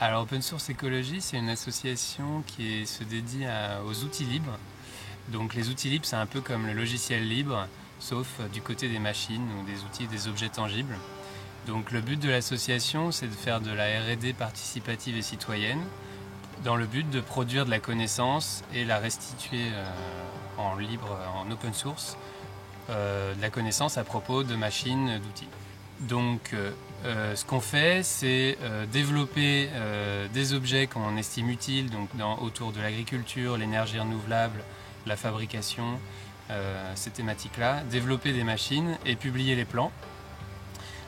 Alors Open Source Écologie, c'est une association qui se dédie aux outils libres. Donc les outils libres, c'est un peu comme le logiciel libre, sauf du côté des machines ou des outils, des objets tangibles. Donc le but de l'association, c'est de faire de la R&D participative et citoyenne, dans le but de produire de la connaissance et la restituer en libre, en open source, de la connaissance à propos de machines, d'outils. Donc ce qu'on fait, c'est développer des objets qu'on estime utiles autour de l'agriculture, l'énergie renouvelable, la fabrication, ces thématiques-là, développer des machines et publier les plans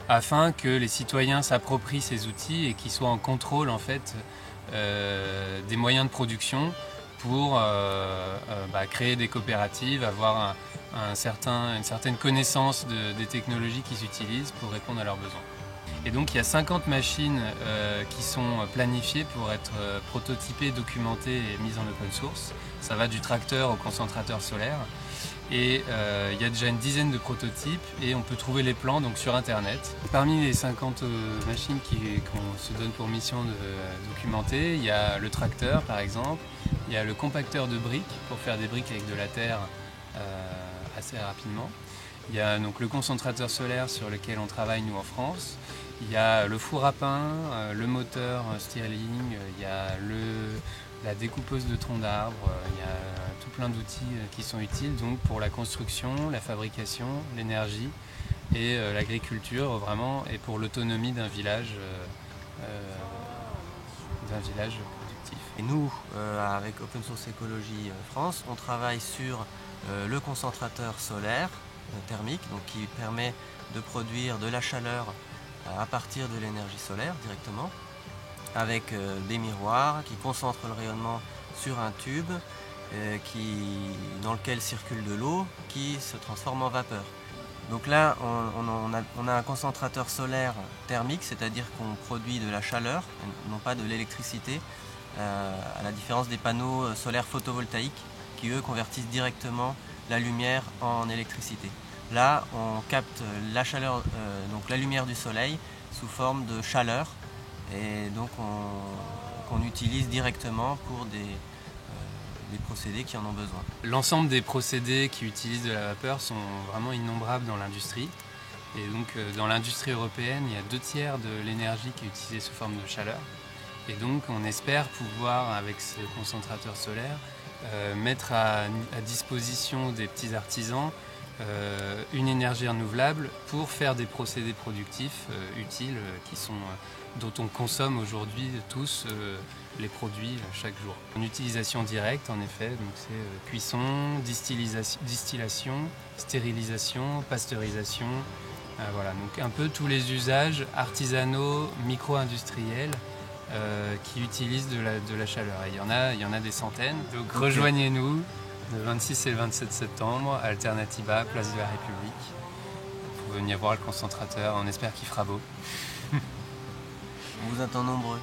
afin que les citoyens s'approprient ces outils et qu'ils soient en contrôle en fait des moyens de production pour créer des coopératives, avoir une certaine connaissance des technologies qu'ils utilisent pour répondre à leurs besoins. Et donc il y a 50 machines qui sont planifiées pour être prototypées, documentées et mises en open source. Ça va du tracteur au concentrateur solaire. Et il y a déjà une dizaine de prototypes et on peut trouver les plans donc, sur internet. Parmi les 50 machines qu'on se donne pour mission de documenter, il y a le tracteur par exemple, il y a le compacteur de briques pour faire des briques avec de la terre assez rapidement. Il y a donc le concentrateur solaire sur lequel on travaille nous en France. Il y a le four à pain, le moteur Stirling, il y a la découpeuse de troncs d'arbres, il y a tout plein d'outils qui sont utiles donc pour la construction, la fabrication, l'énergie et l'agriculture vraiment et pour l'autonomie d'un village productif. Et nous, avec Open Source Écologie France, on travaille sur le concentrateur solaire thermique, donc qui permet de produire de la chaleur à partir de l'énergie solaire directement, avec des miroirs qui concentrent le rayonnement sur un tube dans lequel circule de l'eau qui se transforme en vapeur. Donc là, on a un concentrateur solaire thermique, c'est-à-dire qu'on produit de la chaleur, non pas de l'électricité, à la différence des panneaux solaires photovoltaïques qui, eux, convertissent directement la lumière en électricité. Là, on capte la chaleur, donc la lumière du soleil sous forme de chaleur et donc qu'on utilise directement pour des procédés qui en ont besoin. L'ensemble des procédés qui utilisent de la vapeur sont vraiment innombrables dans l'industrie. Et donc dans l'industrie européenne, il y a 2/3 de l'énergie qui est utilisée sous forme de chaleur. Et donc on espère pouvoir, avec ce concentrateur solaire, mettre à disposition des petits artisans une énergie renouvelable pour faire des procédés productifs utiles dont on consomme aujourd'hui tous les produits chaque jour. En utilisation directe en effet, donc c'est cuisson, distillation, stérilisation, pasteurisation, voilà, donc un peu tous les usages artisanaux, micro-industriels qui utilisent de la chaleur. Et il y en a des centaines, donc rejoignez-nous le 26 et le 27 septembre, Alternativa, place de la République. Pour venir voir le concentrateur, on espère qu'il fera beau. On vous attend nombreux.